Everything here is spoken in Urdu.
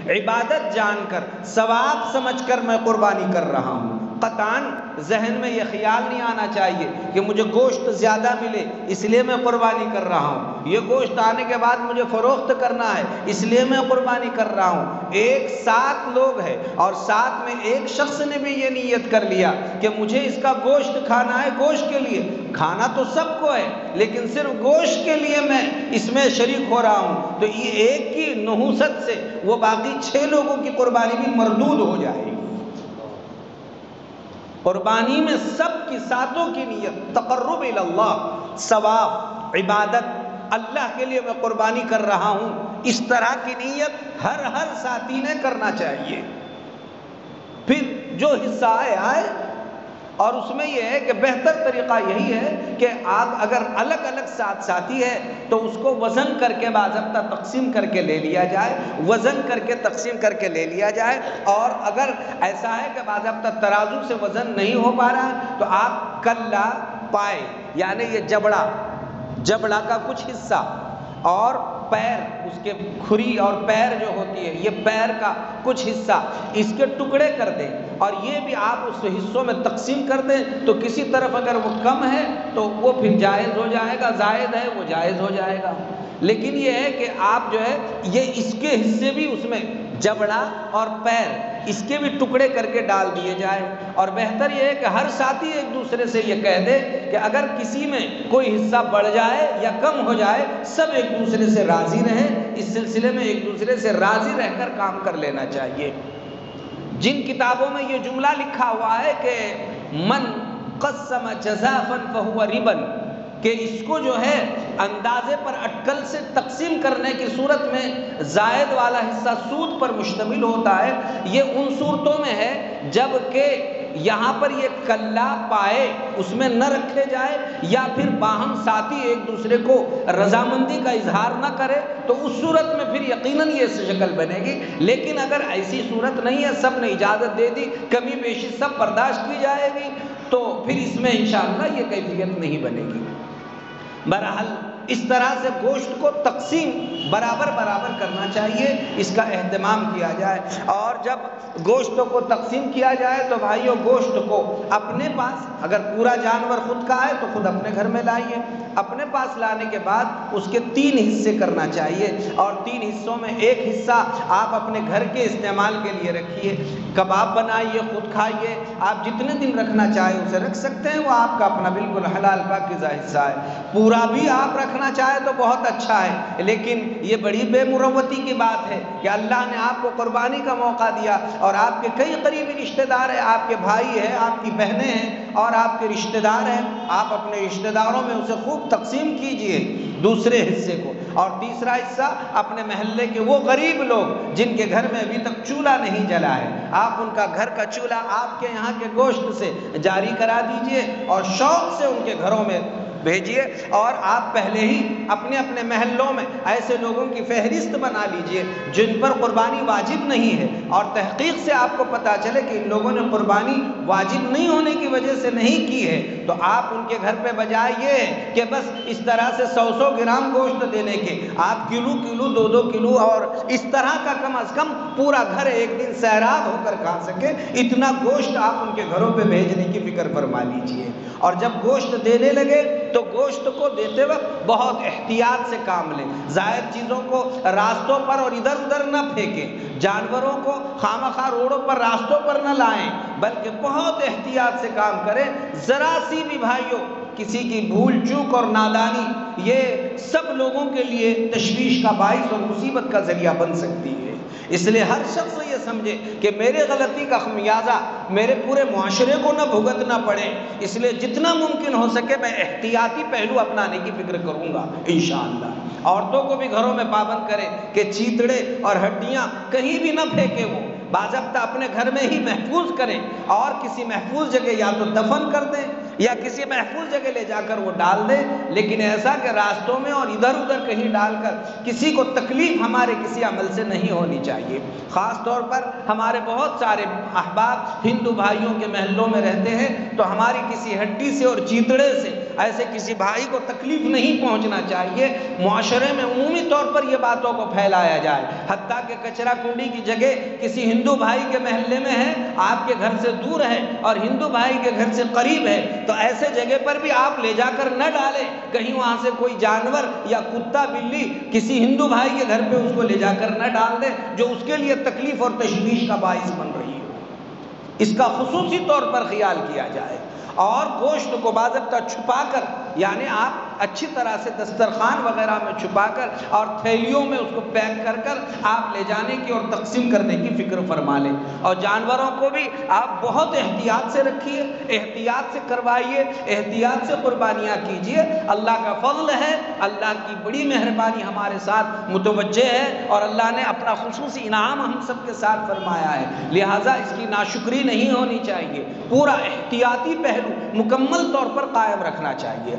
عبادت جان کر، ثواب سمجھ کر میں قربانی کر رہا ہوں۔ قطعاً ذہن میں یہ خیال نہیں آنا چاہیے کہ مجھے گوشت زیادہ ملے اس لیے میں قربانی کر رہا ہوں، یہ گوشت آنے کے بعد مجھے فروخت کرنا ہے اس لیے میں قربانی کر رہا ہوں۔ ایک ساتھ لوگ ہیں اور ساتھ میں ایک شخص نے بھی یہ نیت کر لیا کہ مجھے اس کا گوشت کھانا ہے، گوشت کے لیے کھانا تو سب کو ہے لیکن صرف گوشت کے لیے میں اس میں شریک ہو رہا ہوں، تو یہ ایک کی نحوست سے وہ باقی 6 لوگوں کی قربانی بھی مردود ہو جائے گی۔ قربانی میں سب کی ساتوں کی نیت، تقرب اللہ، ثواب، عبادت، اللہ کے لیے میں قربانی کر رہا ہوں، اس طرح کی نیت ہر ساتھی نے کرنا چاہیے۔ پھر جو حصہ آئے اور اس میں یہ ہے کہ بہتر طریقہ یہی ہے کہ آپ اگر الگ الگ ساتھی ہے تو اس کو وزن کر کے باضابطہ تقسیم کر کے لے لیا جائے، وزن کر کے تقسیم کر کے لے لیا جائے۔ اور اگر ایسا ہے کہ باضابطہ ترازو سے وزن نہیں ہو پا رہا ہے تو آپ کلا، پائے یعنی یہ جبڑا کا کچھ حصہ اور پیر، اس کے کھری اور پیر جو ہوتی ہے یہ پیر کا کچھ حصہ اس کے ٹکڑے کر دیں اور یہ بھی آپ اس حصوں میں تقسیم کر دیں، تو کسی طرف اگر وہ کم ہے تو وہ پھر جائز ہو جائے گا، زائد ہے وہ جائز ہو جائے گا۔ لیکن یہ ہے کہ آپ جو ہے یہ اس کے حصے بھی اس میں جبڑا اور پیر اس کے بھی ٹکڑے کر کے ڈال دیے جائے۔ اور بہتر یہ ہے کہ ہر ساتھی ایک دوسرے سے یہ کہہ دے کہ اگر کسی میں کوئی حصہ بڑھ جائے یا کم ہو جائے سب ایک دوسرے سے راضی رہیں، اس سلسلے میں ایک دوسرے سے راضی رہ کر کام کر لینا چاہیے۔ جن کتابوں میں یہ جملہ لکھا ہوا ہے کہ من قسم جزافا فهو ربا، کہ اس کو جو ہے اندازے پر اٹکل سے تقسیم کرنے کی صورت میں زائد والا حصہ سود پر مشتمل ہوتا ہے، یہ ان صورتوں میں ہے جب کہ یہاں پر یہ کلا پائے اس میں نہ رکھے جائے یا پھر باہم ساتھی ایک دوسرے کو رضامندی کا اظہار نہ کرے، تو اس صورت میں پھر یقیناً یہ شکل بنے گی۔ لیکن اگر ایسی صورت نہیں ہے، سب نے اجازت دے دی، کمی بیشی سب برداشت کی جائے گی، تو پھر اس میں انشاءاللہ یہ کیفیت نہیں بنے گی۔ بہرحال اس طرح سے گوشت کو تقسیم برابر کرنا چاہیے، اس کا اہتمام کیا جائے۔ اور جب گوشت کو تقسیم کیا جائے تو بھائیو گوشت کو اپنے پاس، اگر پورا جانور خود کا ہے تو خود اپنے گھر میں لائیے، اپنے پاس لانے کے بعد اس کے 3 حصے کرنا چاہیے، اور 3 حصوں میں ایک حصہ آپ اپنے گھر کے استعمال کے لیے رکھیے، کباب بنائیے، خود کھائیے، آپ جتنے دن رکھنا چاہے اسے رکھ سکتے ہیں، وہ آپ کا اپنا بالکل حلال پاکیزہ حصہ ہے۔ پورا بھی آپ رکھنا چاہے تو بہت اچھا ہے، لیکن یہ بڑی بے مروتی کی بات ہے کہ اللہ نے آپ کو قربانی کا موقع دیا اور آپ کے کئی قریبی رشتہ دار ہیں، آپ کے بھائی ہیں، آپ کی بہنیں ہیں اور آپ کے رشتہ دار ہیں، آپ اپنے رشتہ داروں میں اسے خوب تقسیم کیجئے دوسرے حصے کو، اور تیسرا حصہ اپنے محلے کے وہ غریب لوگ جن کے گھر میں ابھی تک چولہا نہیں جلا ہے، آپ ان کا گھر کا چولہا آپ کے یہاں کے گوشت سے جاری کرا دیجئے اور شوق سے ان کے گھروں میں بھیجیے۔ اور آپ پہلے ہی اپنے اپنے محلوں میں ایسے لوگوں کی فہرست بنا لیجئے جن پر قربانی واجب نہیں ہے، اور تحقیق سے آپ کو پتہ چلے کہ ان لوگوں نے قربانی واجب نہیں ہونے کی وجہ سے نہیں کی ہے، تو آپ ان کے گھر پہ بجائے یہ ہے کہ بس اس طرح سے 100 گرام گوشت دینے کے آپ کلو 2 کلو اور اس طرح کا کم از کم پورا گھر ایک دن سیراب ہو کر کھا سکے، اتنا گوشت آپ ان کے گھروں پہ بھیجنے کی فکر فرما لیجئے۔ اور جب گوشت دینے لگے تو گوشت کو دیتے وقت بہت احتیاط سے کام لیں، زائد چیزوں کو راستوں پر اور ادھر ادھر نہ پھینکیں، جانوروں کو خامخواہ روڈوں پر راستوں پر نہ لائیں، بلکہ بہت احتیاط سے کام کریں۔ ذرا سی بھی بھائیوں کسی کی بھول چوک اور نادانی یہ سب لوگوں کے لیے تشویش کا باعث اور مصیبت کا ذریعہ بن سکتی ہے۔ اس لیے ہر شخص یہ سمجھے کہ میرے غلطی کا خمیازہ میرے پورے معاشرے کو نہ بھگتنا پڑے، اس لیے جتنا ممکن ہو سکے میں احتیاطی پہلو اپنانے کی فکر کروں گا انشاءاللہ۔ عورتوں کو بھی گھروں میں پابند کریں کہ چیتڑے اور ہڈیاں کہیں بھی نہ پھینکیں، وہ باضابطہ اپنے گھر میں ہی محفوظ کریں اور کسی محفوظ جگہ یا تو دفن کر دیں یا کسی محفوظ جگہ لے جا کر وہ ڈال دیں، لیکن ایسا کہ راستوں میں اور ادھر ادھر کہیں ڈال کر کسی کو تکلیف ہمارے کسی عمل سے نہیں ہونی چاہیے۔ خاص طور پر ہمارے بہت سارے احباب ہندو بھائیوں کے محلوں میں رہتے ہیں، تو ہماری کسی ہڈی سے اور چیتڑے سے ایسے کسی بھائی کو تکلیف نہیں پہنچنا چاہیے۔ معاشرے میں عمومی طور پر یہ باتوں کو پھیلایا جائے، حتیٰ کہ کچرا کنڈی کی جگہ کسی ہندو بھائی کے محلے میں ہے، آپ کے گھر سے دور ہے اور ہندو بھائی کے گھر سے قریب ہے، تو ایسے جگہ پر بھی آپ لے جا کر نہ ڈالیں، کہیں وہاں سے کوئی جانور یا کتا بلی کسی ہندو بھائی کے گھر پہ اس کو لے جا کر نہ ڈال دیں جو اس کے لیے تکلیف اور تشویش کا باعث بن رہی ہو۔ اس کا خصوصی طور پر خیال کیا جائے، اور گوشت کو باضابطہ چھپا کر، یعنی آپ اچھی طرح سے دسترخوان وغیرہ میں چھپا کر اور تھیلیوں میں اس کو پیک کر کر آپ لے جانے کی اور تقسیم کرنے کی فکر فرما لیں۔ اور جانوروں کو بھی آپ بہت احتیاط سے رکھیے، احتیاط سے کروائیے، احتیاط سے قربانیاں کیجیے۔ اللہ کا فضل ہے، اللہ کی بڑی مہربانی ہمارے ساتھ متوجہ ہے، اور اللہ نے اپنا خصوصی انعام ہم سب کے ساتھ فرمایا ہے، لہٰذا اس کی ناشکری نہیں ہونی چاہیے، پورا احتیاطی پہلو مکمل طور پر قائم رکھنا چاہیے۔